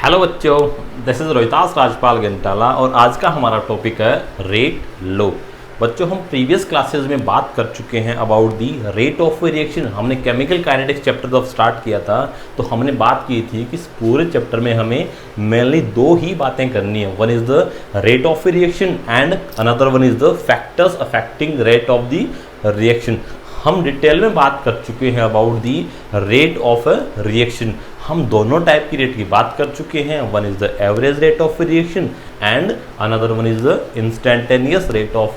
Hello बच्चों, this is Rohitas Rajpal घंटाला और आज का हमारा टॉपिक है रेट लो। बच्चों, हम प्रीवियस क्लासेस में बात कर चुके हैं about the rate of reaction. हमने केमिकल काइनेटिक्स चैप्टर जब स्टार्ट किया था तो हमने बात की थी कि इस पूरे चैप्टर में हमें मेनली दो ही बातें करनी है। One is the rate of reaction and another one is the factors affecting rate of the reaction. हम डिटेल में बात कर चुके हैं about the rate of reaction. हम दोनों टाइप की रेट की बात कर चुके हैं। One is the average rate of reaction and another one is the instantaneous rate of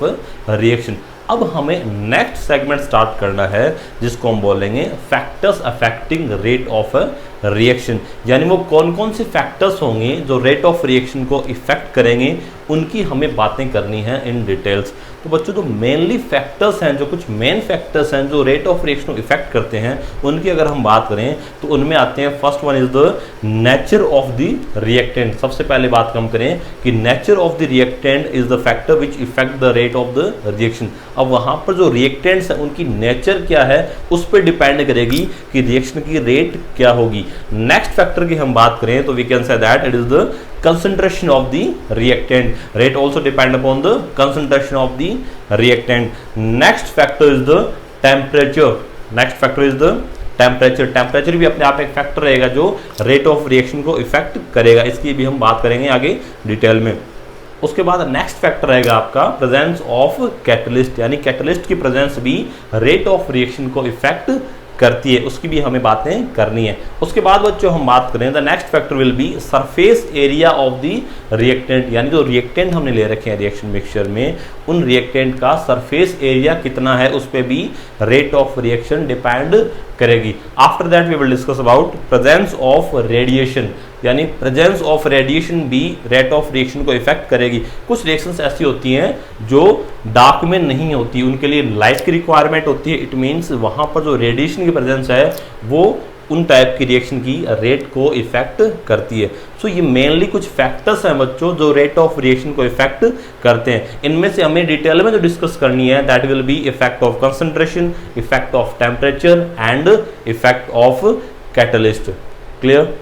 reaction. अब हमें नेक्स्ट सेगमेंट स्टार्ट करना है जिसको हम बोलेंगे factors affecting rate of reaction. यानी वो कौन कौन से फैक्टर्स होंगे जो रेट ऑफ रिएक्शन को इफेक्ट करेंगे, उनकी हमें बातें करनी है इन डिटेल्स। तो बच्चों, जो मेनली फैक्टर्स हैं, जो कुछ मेन फैक्टर्स हैं जो रेट ऑफ रिएक्शन को इफेक्ट करते हैं, उनकी अगर हम बात करें तो उनमें आते हैं first one is the nature of the reactant. सबसे पहले बात हम करें कि nature of the reactant is the factor which effect the rate of the reaction. अब वहां पर जो रिएक्टेंट्स हैं उनकी नेचर क्या है उस पर डिपेंड करेगी कि रिएक्शन की रेट क्या होगी। नेक्स्ट फैक्टर की हम बात करें तो we can say that it is the concentration of the reactant. Rate also depend upon the concentration of the reactant. Next factor is the temperature. Next factor is the temperature. Temperature भी अपने आप एक factor रहेगा जो rate of reaction को effect करेगा। इसकी भी हम बात करेंगे आगे डिटेल में। उसके बाद नेक्स्ट फैक्टर रहेगा आपका प्रेजेंस ऑफ कैटलिस्ट। यानी कैटलिस्ट की प्रेजेंस भी रेट ऑफ रिएक्शन को इफेक्ट करती है, उसकी भी हमें बातें करनी है। उसके बाद बच्चों हम बात करें the next factor will be surface area of the reactant. यानी जो रिएक्टेंट हमने ले रखे हैं रिएक्शन मिक्सचर में, उन रिएक्टेंट का सरफेस एरिया कितना है उस पर भी रेट ऑफ रिएक्शन डिपेंड करेगी। After that we will discuss about presence of radiation. यानी प्रेजेंस ऑफ रेडिएशन भी रेट ऑफ रिएक्शन को इफेक्ट करेगी। कुछ रिएक्शंस ऐसी होती हैं जो डार्क में नहीं होती, उनके लिए लाइट की रिक्वायरमेंट होती है। इट मीन्स वहां पर जो रेडिएशन की प्रेजेंस है वो उन टाइप की रिएक्शन की रेट को इफेक्ट करती है। सो ये मेनली कुछ फैक्टर्स हैं बच्चों जो रेट ऑफ रिएक्शन को इफेक्ट करते हैं। इनमें से हमें डिटेल में जो डिस्कस करनी है that will be effect of concentration, effect of temperature and effect of catalyst. Clear?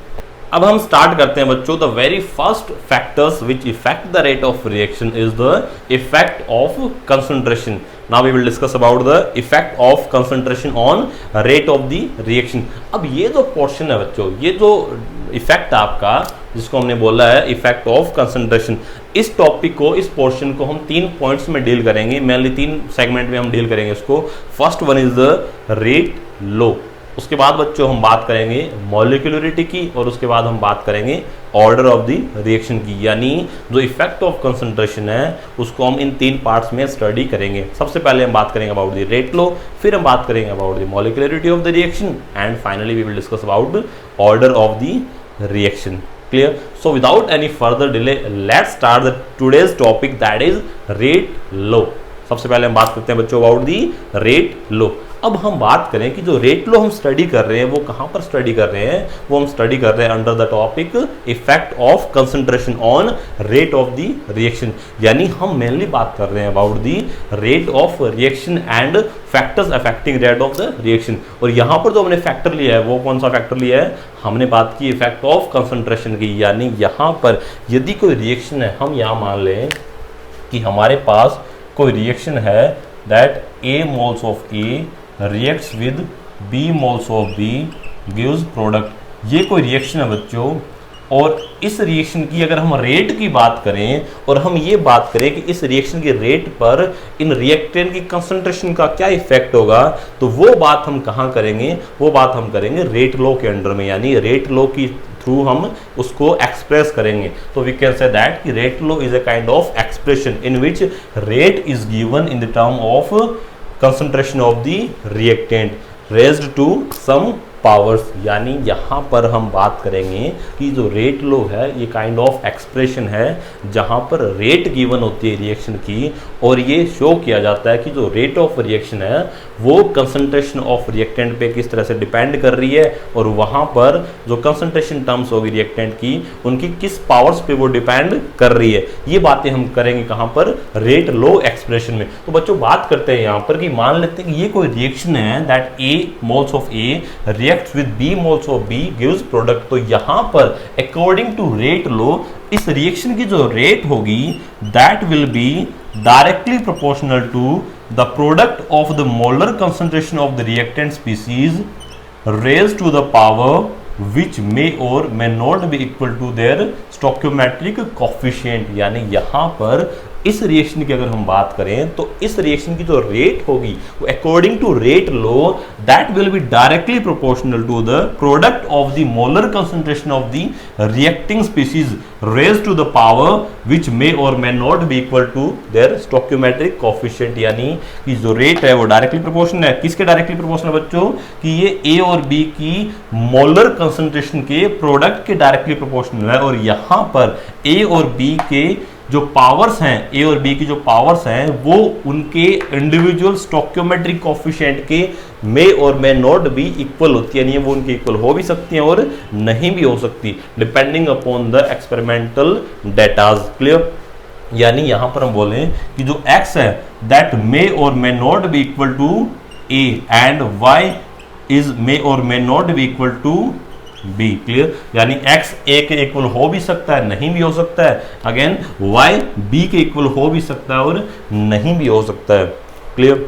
अब हम स्टार्ट करते हैं बच्चों। The very first factors which effect the rate of reaction is the effect of concentration. Now we will discuss about the effect of concentration on rate of the reaction. अब ये जो portion है बच्चों, ये जो इफेक्ट आपका जिसको हमने बोला है इफेक्ट ऑफ कंसंट्रेशन, इस टॉपिक को, इस पोर्शन को हम 3 पॉइंट्स में डील करेंगे। मेनली 3 सेगमेंट में हम डील करेंगे इसको। First one is the rate law. उसके बाद बच्चों हम बात करेंगे मॉलिक्यूलरिटी की और उसके बाद हम बात करेंगे ऑर्डर ऑफ द रिएक्शन की। यानी जो इफेक्ट ऑफ कंसंट्रेशन है उसको हम इन 3 पार्ट्स में स्टडी करेंगे। सबसे पहले हम बात करेंगे अबाउट द रेट लो, फिर हम बात करेंगे about the molecularity of the reaction and finally we will discuss about order of the reaction. Clear? So without any further delay let's start the today's topic that is rate law. सबसे पहले हम बात करते हैं बच्चों about the rate लो। अब हम बात करें कि जो रेट लो हम स्टडी कर रहे हैं वो कहां पर स्टडी कर रहे हैं, वो हम स्टडी कर रहे हैं under the topic effect of concentration on rate of the reaction. यानी हम मेनली बात कर रहे हैं about the rate of reaction and factors affecting rate of the reaction. और यहां पर जो हमने फैक्टर लिया है वो कौन सा फैक्टर लिया है? हमने बात की इफेक्ट ऑफ कंसंट्रेशन की। यानी यहां पर यदि कोई रिएक्शन है, हम यहां मान लें कि हमारे पास कोई रिएक्शन है that A moles of A reacts with B moles of B gives product। ये कोई रिएक्शन है बच्चों, और इस रिएक्शन की अगर हम रेट की बात करें और हम ये बात करें कि इस रिएक्शन की रेट पर इन रिएक्टेंट की कंसंट्रेशन का क्या इफेक्ट होगा, तो वो बात हम कहाँ करेंगे? वो बात हम करेंगे रेट लॉ के अंडर में। यानी रेट लॉ की थ्रू हम उसको एक्सप्रेस करेंगे। तो वी कैन से दैट कि rate law is a kind of expression in which rate is given in the term of concentration of the reactant raised to some powers. यानी यहाँ पर हम बात करेंगे कि जो रेट लो है ये काइंड ऑफ एक्सप्रेशन है जहाँ पर रेट गिवन होती है रिएक्शन की, और ये शो किया जाता है कि जो रेट ऑफ रिएक्शन है वो कंसंट्रेशन ऑफ रिएक्टेंट पे किस तरह से डिपेंड कर रही है, और वहाँ पर जो कंसंट्रेशन टर्म्स होगी रिएक्टेंट की उनकी किस पावर्स पे वो डिपेंड कर रही है। ये बातें हम करेंगे कहाँ पर? रेट लो एक्सप्रेशन में। तो बच्चों बात करते हैं यहाँ पर कि मान लेते हैं कि ये कोई रिएक्शन है that A moles of A reacts with B moles of B gives product। तो यहाँ पर according to rate law इस रिएक्शन की जो रेट होगी that will be directly proportional to the product of the molar concentration of the reactant species raised to the power which may or may not be equal to their stoichiometric coefficient। यानी यहाँ पर इस reaction की अगर हम बात करें तो इस रिएक्शन की जो रेट होगी वो according to rate law that will be directly proportional to the product of the molar concentration of the reacting species raised to the power which may or may not be equal to their stoichiometric coefficient. यानी कि जो rate है वो directly proportional है, किसके directly proportional बच्चों, कि ये ए और बी की मोलर कंसंट्रेशन के प्रोडक्ट के डायरेक्टली प्रोपोर्शनल है। और यहाँ पर ए और बी के जो पावर्स हैं, ए और बी की जो पावर्स हैं वो उनके इंडिविजुअल स्टोइकियोमेट्रिक कोएफिशिएंट के मे or may not be equal होती है, यानी वो उनके इक्वल हो भी सकती हैं और नहीं भी हो सकती depending upon the experimental datas. Clear. यानी यहां पर हम बोलें कि जो x है that may or may not be equal to a and y is may or may not be equal to b। Clear. यानी x a के इक्वल हो भी सकता है, नहीं भी हो सकता है। अगेन y b के इक्वल हो भी सकता है और नहीं भी हो सकता है। क्लियर।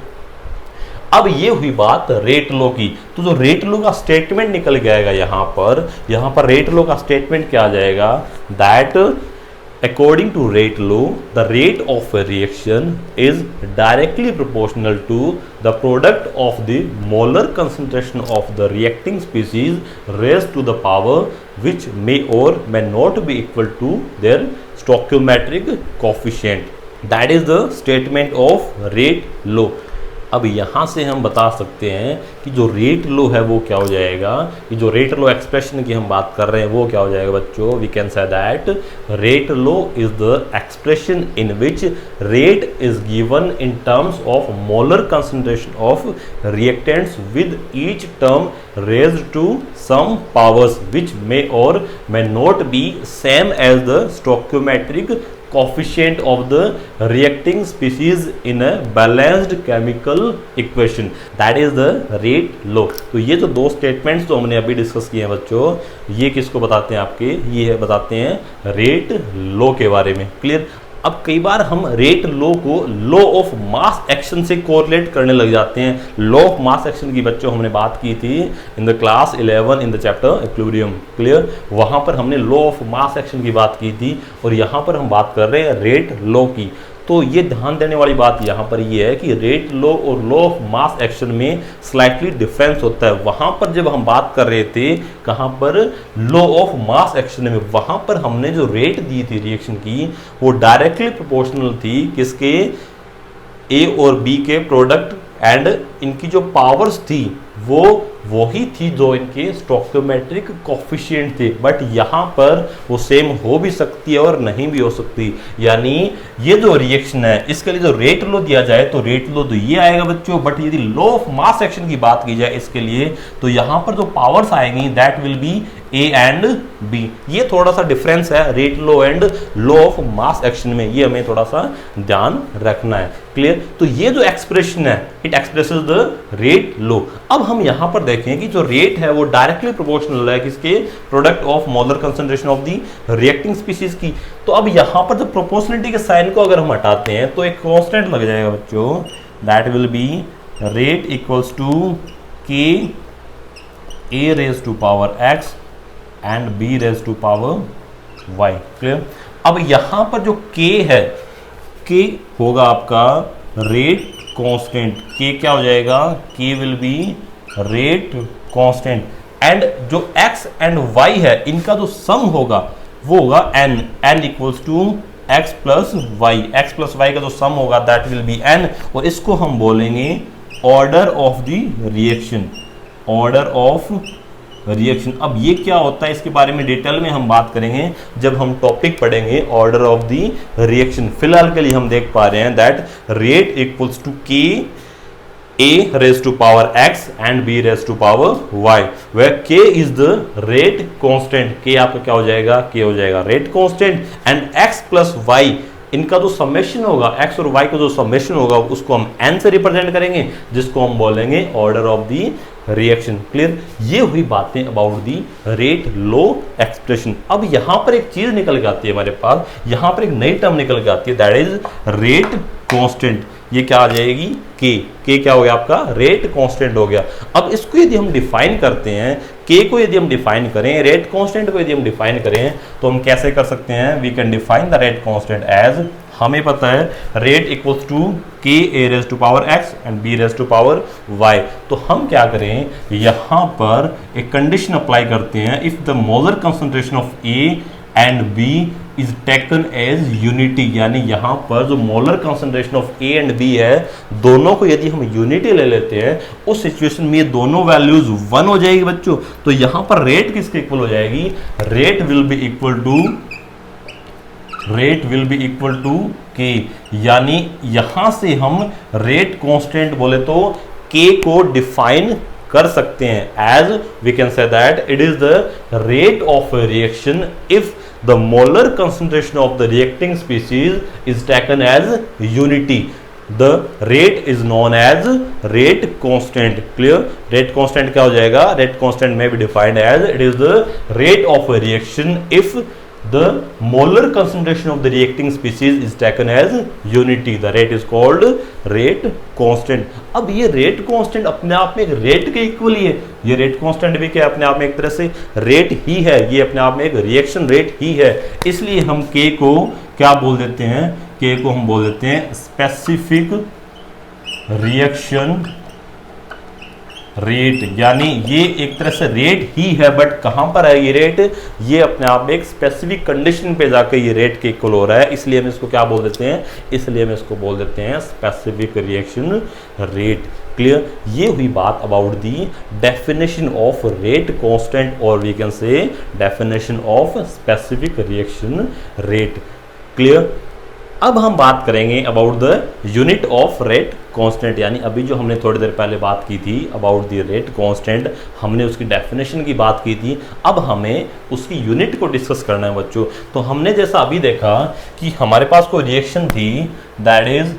अब ये हुई बात रेट लो की। तो जो रेट लो का स्टेटमेंट निकल जाएगा यहाँ पर रेट लो का स्टेटमेंट क्या आ जाएगा, that according to rate law the rate of a reaction is directly proportional to the product of the molar concentration of the reacting species raised to the power which may or may not be equal to their stoichiometric coefficient। that is the statement of rate law। अब यहाँ से हम बता सकते हैं कि जो rate लो है वो क्या हो जाएगा, कि जो रेट लो एक्सप्रेशन की हम बात कर रहे हैं वो क्या हो जाएगा बच्चों, we can say that rate law is the expression in which rate is given in terms of molar concentration of reactants with each term raised to some powers which may or may not be same as the stoichiometric coefficient of the reacting species in a balanced chemical equation, that is the rate law। तो ये जो दो statements जो हमने अभी discuss किए हैं बच्चों, ये किसको बताते हैं आपके, ये बताते हैं रेट लॉ के बारे में। क्लियर। अब कई बार हम रेट लॉ को लॉ ऑफ मास एक्शन से कोरिलेट करने लग जाते हैं। लॉ ऑफ मास एक्शन की बच्चों हमने बात की थी in the class 11 in the chapter equilibrium. Clear. वहां पर हमने लॉ ऑफ मास एक्शन की बात की थी और यहां पर हम बात कर रहे हैं रेट लॉ की। तो ये ध्यान देने वाली बात यहाँ पर ये है कि रेट लॉ और लॉ ऑफ मास एक्शन में स्लाइटली डिफरेंस होता है। वहां पर जब हम बात कर रहे थे कहाँ पर, लॉ ऑफ मास एक्शन में, वहां पर हमने जो रेट दी थी रिएक्शन की वो डायरेक्टली प्रोपोर्शनल थी किसके, ए और बी के प्रोडक्ट एंड इनकी जो पावर्स थी वो वही थी जो इनके स्टोइकियोमेट्रिक कोएफिशिएंट थे। बट यहाँ पर वो सेम हो भी सकती है और नहीं भी हो सकती। यानी ये जो रिएक्शन है इसके लिए जो रेट लो दिया जाए तो रेट लो तो ये आएगा बच्चों, बट यदि लॉ ऑफ मास एक्शन की बात की जाए इसके लिए तो यहाँ पर जो पावर्स आएंगी that will be A and B. ये थोड़ा सा डिफरेंस है rate law and law of mass action में, ये हमें थोड़ा सा ध्यान रखना है। क्लियर। तो ये जो एक्सप्रेशन है इट एक्सप्रेसेस द रेट लो। अब हम यहाँ पर देखें कि जो रेट है वो डायरेक्टली प्रोपोर्शनल है किसके, product of molar concentration of the reacting species की। तो अब यहाँ पर जब प्रोपोर्शनलिटी के साइन को अगर हम हटाते हैं तो एक कांस्टेंट लग जाएगा बच्चों, that will be rate equals to K A raise to power X and B raise to power Y. Clear. अब यहां पर जो k है, k होगा आपका रेट कांस्टेंट। k क्या हो जाएगा, k will be rate constant and जो x एंड y है इनका जो सम होगा वो होगा n, n equals to x plus y. x plus y का जो सम होगा दैट विल बी n और इसको हम बोलेंगे order of the reaction, order of reaction. अब ये क्या होता है इसके बारे में डिटेल में हम बात करेंगे जब हम टॉपिक पढ़ेंगे ऑर्डर ऑफ द रिएक्शन। फिलहाल के लिए हम देख पा रहे हैं that rate equals to K A raise to power X and B raise to power Y, where K is the rate constant. K आपका क्या हो जाएगा, के हो जाएगा rate constant and X plus Y इनका जो समेशन होगा, x और y का जो समेशन होगा उसको हम n से रिप्रेजेंट करेंगे, जिसको हम बोलेंगे order of the reaction. Clear? ये हुई बातें about the rate low expression. अब यहां पर एक चीज निकल के आती है हमारे पास, यहां पर एक नई टर्म निकल के आती है, दैट इज रेट कांस्टेंट। ये क्या आ जाएगी? के क्या हो गया आपका? रेट कांस्टेंट हो गया। अब इसको यदि हम डिफाइन करते हैं, के को यदि हम डिफाइन करें, रेट कांस्टेंट को यदि हम डिफाइन करें, तो हम कैसे कर सकते हैं? We can define the rate constant as, हमें पता है rate equals to K A raise to power X and B raise to power Y. तो हम क्या करें, यहां पर एक कंडीशन अप्लाई करते हैं, if the molar concentration of A and B is taken as unity, यानी यहां पर जो molar concentration of A and B है, दोनों को यदि हम यूनिटी ले लेते हैं, उस सिचुएशन में ये दोनों वैल्यूज 1 हो जाएगी बच्चों। तो यहां पर रेट किसके इक्वल हो जाएगी? Rate will be equal to k, यानी यहां से हम रेट कांस्टेंट बोले तो के को डिफाइन कर सकते हैं as, we can say that it is the rate of reaction if the molar concentration of the reacting species is taken as unity. The rate is known as rate constant. Clear? Rate constant क्या हो जाएगा? Rate constant may be defined as it is the rate of a reaction if the molar concentration of the reacting species is taken as unity. The rate is called rate constant. अब ये rate constant अपने आप में एक rate के equal ही है। ये rate constant भी क्या अपने आप में एक तरह से rate ही है, ये अपने आप में एक reaction rate ही है। इसलिए हम K को क्या बोल देते हैं? K को हम बोल देते हैं specific reaction रेट, यानी ये एक तरह से रेट ही है, बट कहां पर है ये रेट? ये अपने आप में एक स्पेसिफिक कंडीशन पे जाकर ये रेट के इक्वल हो रहा है, इसलिए हम इसको क्या बोल देते हैं? इसलिए हम इसको बोल देते हैं स्पेसिफिक रिएक्शन रेट। क्लियर? ये हुई बात about the definition of rate constant, और we can say definition of specific reaction rate. Clear? अब हम बात करेंगे about the unit of rate constant, यानी अभी जो हमने थोड़ी देर पहले बात की थी अबाउट द रेट कांस्टेंट, हमने उसकी डेफिनेशन की बात की थी। अब हमें उसकी यूनिट को डिस्कस करना है बच्चों। तो हमने जैसा अभी देखा कि हमारे पास कोई रिएक्शन थी, that is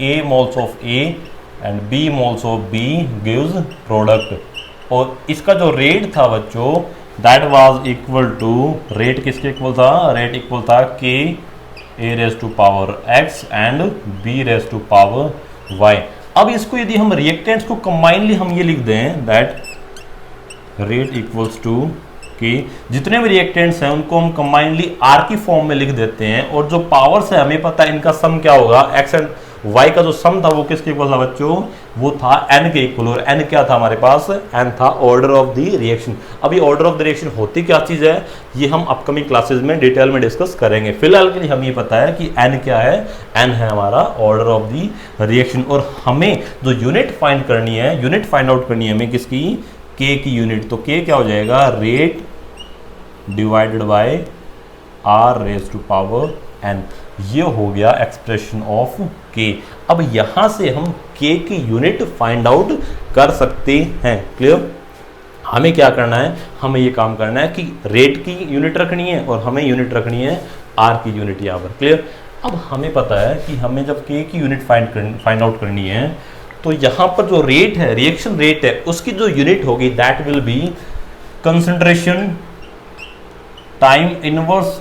A moles of A and B moles of B gives product, और इसका जो रेट था बच्चों, that was equal to, rate किसके इक्वल था? रेट इक्वल था K A raise to power x and b raise to power y। अब इसको यदि हम रिएक्टेंट्स को कंबाइनली हम ये लिख दें, दैट रेट इक्वल्स टू कि जितने भी रिएक्टेंट्स हैं उनको हम कंबाइनली r की फॉर्म में लिख देते हैं, और जो पावर्स है हमें पता है इनका सम क्या होगा, x एंड y का जो सम था वो किसके इक्वल था बच्चों? वो था n के इक्वल, और n क्या था हमारे पास? n था ऑर्डर ऑफ द रिएक्शन। अब ये ऑर्डर ऑफ द रिएक्शन होती क्या चीज़ है, ये हम अपकमिंग क्लासेस में डिटेल में डिस्कस करेंगे। फिलहाल के लिए हमें ये पता है कि n क्या है? n है हमारा ऑर्डर ऑफ द रिएक्शन, और हमें जो यूनिट फाइंड करनी है, यूनिट फाइंड आउट करनी है हमें किसकी? k की यूनिट। तो k क्या हो जाएगा? Rate divided by r raise to power n। ये हो गया एक्सप्रेशन ऑफ k। अब यहां से हम k की यूनिट फाइंड आउट कर सकते हैं। क्लियर? हमें क्या करना है? हमें ये काम करना है कि रेट की यूनिट रखनी है और हमें यूनिट रखनी है r की यूनिट यहां पर। क्लियर? अब हमें पता है कि हमें जब k की यूनिट फाइंड आउट करनी है, तो यहां पर जो रेट है, रिएक्शन रेट है, उसकी जो यूनिट होगी that will be concentration time inverse.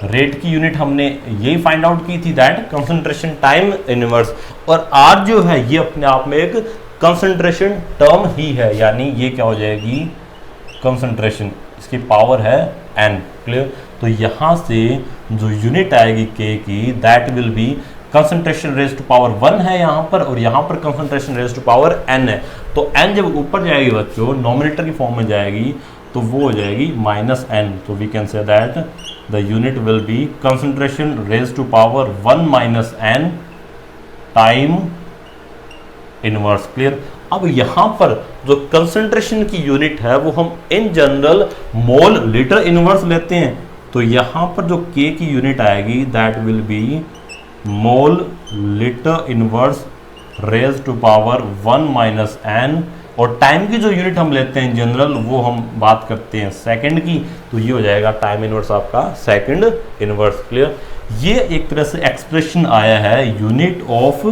Rate की यूनिट हमने यही फाइंड आउट की थी, दैट कंसंट्रेशन टाइम इनवर्स, और आर जो है ये अपने आप में एक कंसंट्रेशन टर्म ही है, यानी ये क्या हो जाएगी? कंसंट्रेशन, इसकी पावर है n। क्लियर? तो यहां से जो यूनिट आएगी k की, that will be concentration raise to power 1 है यहाँ पर, और यहाँ पर concentration raise to power n है। तो n जब ऊपर जाएगी बच्चों, नॉमिनेटर की फॉर्म में जाएगी, तो वो हो जाएगी -n। तो we can say that the unit will be concentration raised to power 1 minus n time inverse। Clear? अब यहां पर जो कंसंट्रेशन की यूनिट है वो हम in general mole litre inverse लेते हैं। तो यहां पर जो k की यूनिट आएगी that will be mole litre inverse raise to power 1 minus n और टाइम की जो यूनिट हम लेते हैं जनरल वो हम बात करते हैं सेकंड की, तो ये हो जाएगा टाइम इनवर्स आपका सेकंड इनवर्स। क्लियर। ये एक तरह से एक्सप्रेशन आया है unit of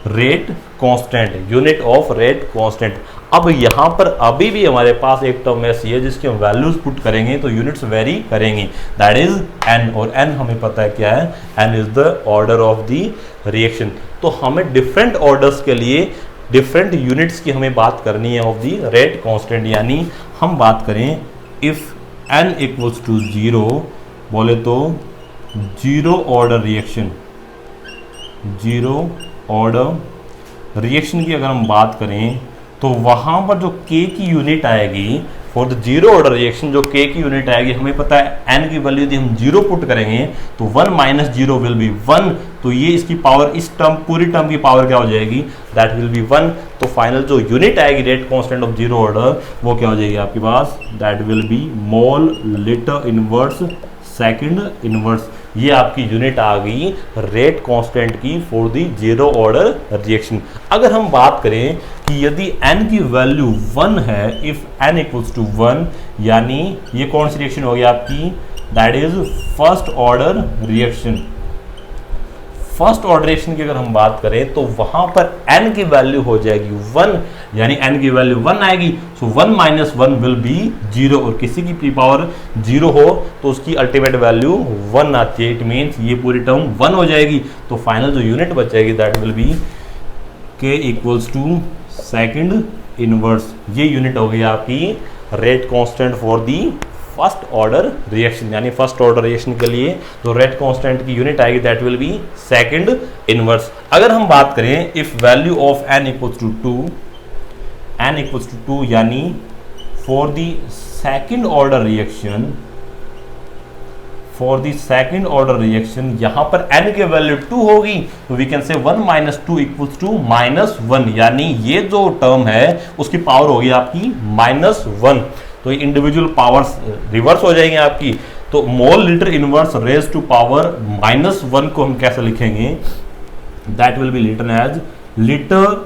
rate constant, unit of rate constant. अब यहाँ पर अभी भी हमारे पास एक टर्म ऐसी है जिसकी हम वैल्यूज पुट करेंगे तो यूनिट्स वेरी करेंगी, दैट इज n, और n हमें पता है क्या है, n is the order of the reaction. तो हमें डिफरेंट ऑर्डर्स के लिए डिफरेंट यूनिट्स की हमें बात करनी है ऑफ द रेट कांस्टेंट। यानी हम बात करें इफ n इक्वल्स टू 0 बोले तो zero order reaction, zero order reaction की अगर हम बात करें तो वहां पर जो k की यूनिट आएगी for the zero order reaction, जो k की यूनिट आएगी हमें पता है n की वैल्यू यदि हम 0 पुट करेंगे तो 1 माइनस 0 विल बी 1, तो ये इसकी पावर, इस टर्म पूरी टर्म की पावर क्या हो जाएगी, दैट विल बी 1। तो फाइनल जो यूनिट आएगी rate constant of zero order वो क्या हो जाएगी आपके पास, that will be mole litre inverse second inverse. ये आपकी यूनिट आ गई रेट कांस्टेंट की for the zero order reaction. अगर हम बात करें कि यदि n की वैल्यू 1 है, इफ n इक्वल्स टू 1, यानी ये कौन सी रिएक्शन होगी आपकी, that is first order reaction. First order reaction की अगर हम बात करें तो वहां पर n की वैल्यू हो जाएगी 1, यानी n की वैल्यू 1 आएगी, सो 1 माइनस 1 विल बी 0, और किसी की पावर 0 हो तो उसकी अल्टीमेट वैल्यू 1 आती है, इट मीन्स ये पूरी टर्म 1 हो जाएगी। तो फाइनल जो यूनिट बचेगी that will be k equals to second inverse. ये यूनिट हो गई आपकी rate constant for the first order reaction. यानी फर्स्ट ऑर्डर रिएक्शन के लिए जो रेट कांस्टेंट की यूनिट आएगी that will be second inverse. अगर हम बात करें if value of n equals to 2, n equals to 2, यानी for the second order reaction, for the second order reaction यहाँ पर n की वैल्यू 2 होगी, तो वी कैन से 1 माइनस 2 इक्वल्स टू -1, यानी ये जो टर्म है उसकी पावर होगी आपकी -1। तो ये इंडिविजुअल पावर्स रिवर्स हो जाएंगे आपकी। तो mole litre inverse raise to power -1 को हम कैसे लिखेंगे, that will be written as litre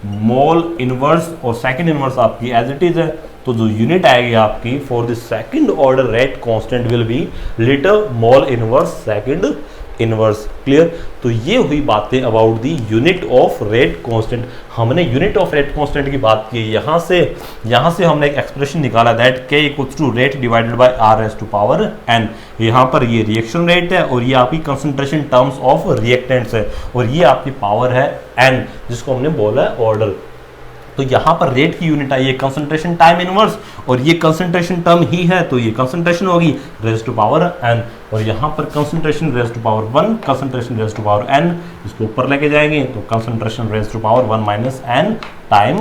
mole inverse, और सेकंड इनवर्स आपकी एज इट इज है। तो जो यूनिट आएगी आपकी for the second order rate constant will be litre mole inverse second inverse. Clear. तो ये हुई बातें about the unit of rate constant. हमने यूनिट ऑफ रेट कांस्टेंट की बात की, यहाँ से हमने एक एक्सप्रेशन निकाला that k equals to rate divided by r raise to power n। यहाँ पर ये रिएक्शन रेट है और ये आपकी कंसंट्रेशन टर्म्स ऑफ रिएक्टेंट्स है, और ये आपकी पावर है n जिसको हमने बोला है ऑर्डर। तो यहाँ पर रेट की यूनिट आई है कंसंट्रेशन टाइम इनवर्स, और ये कंसंट्रेशन टर्म ही है तो ये कंसंट्रेशन होगी रेज़ टू पावर n, और यहाँ पर concentration raise to power 1, concentration raise to power n, इसको ऊपर लेके जाएंगे तो concentration raise to power 1 minus n time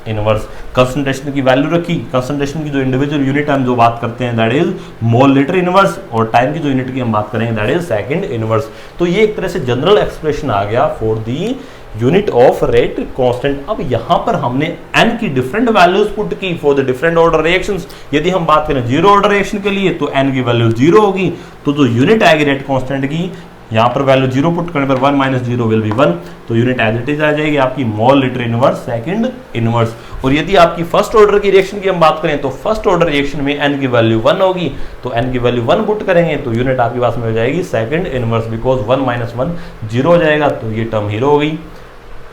inverse. Concentration की वैल्यू रखी, कंसंट्रेशन की जो इंडिविजुअल यूनिट हम जो बात करते हैं that is mole litre inverse, और टाइम की जो यूनिट की हम बात करेंगे दैट इज सेकंड इनवर्स। तो ये एक तरह से जनरल एक्सप्रेशन आ गया for the unit of rate constant. अब यहाँ पर हमने n की डिफरेंट वैल्यूज पुट की for the different order reactions. यदि हम बात करें जीरो ऑर्डर रिएक्शन के लिए तो n की वैल्यू 0 होगी, तो जो यूनिट आएगी रेट कांस्टेंट की, यहाँ पर वैल्यू 0 पुट करने पर 1 माइनस 0 विल बी 1, तो यूनिट एज इट इज आ जाएगी आपकी मोल लीटर इनवर्स सेकंड इनवर्स। और यदि आपकी फर्स्ट ऑर्डर की रिएक्शन की हम बात करें तो फर्स्ट ऑर्डर रिएक्शन में n की वैल्यू 1 होगी, तो n की वैल्यू 1 पुट करेंगे तो यूनिट आपके पास में हो जाएगी सेकंड इनवर्स, बिकॉज 1 माइनस 1 0 हो जाएगा, तो ये टर्म हीरो हो गई,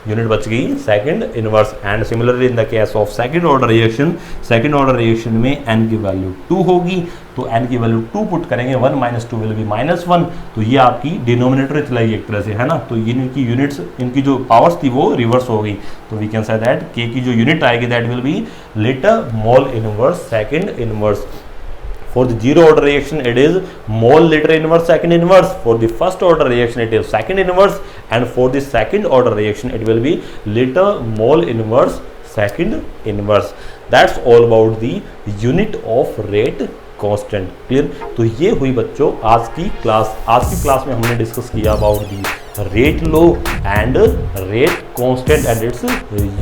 यूनिट बच गई second inverse. And similarly in the case of second order reaction में n की वैल्यू 2 होगी, तो n की वैल्यू 2 पुट करेंगे, 1 माइनस 2 विल बी -1, तो ये आपकी डिनोमिनेटर चलाई एक तरह से, है ना। तो इनकी यूनिट्स, इनकी जो पावर्स थी वो रिवर्स हो गई, तो we can say that k की जो यूनिट आएगी that will be litre mole inverse second inverse. For the zero order reaction it is mole liter inverse second inverse, for the first order reaction it is second inverse, and for the second order reaction it will be liter mole inverse second inverse. That's all about the unit of rate constant. Clear? तो ये हुई बच्चों आज की class में हमने discuss किया about the rate law and rate constant and it's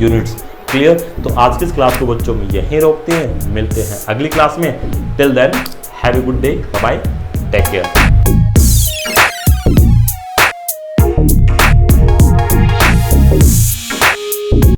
units. Clear? तो आज की इस क्लास को बच्चों में यहीं रोकते हैं, मिलते हैं अगली क्लास में। Till then have a good day, bye bye, take care.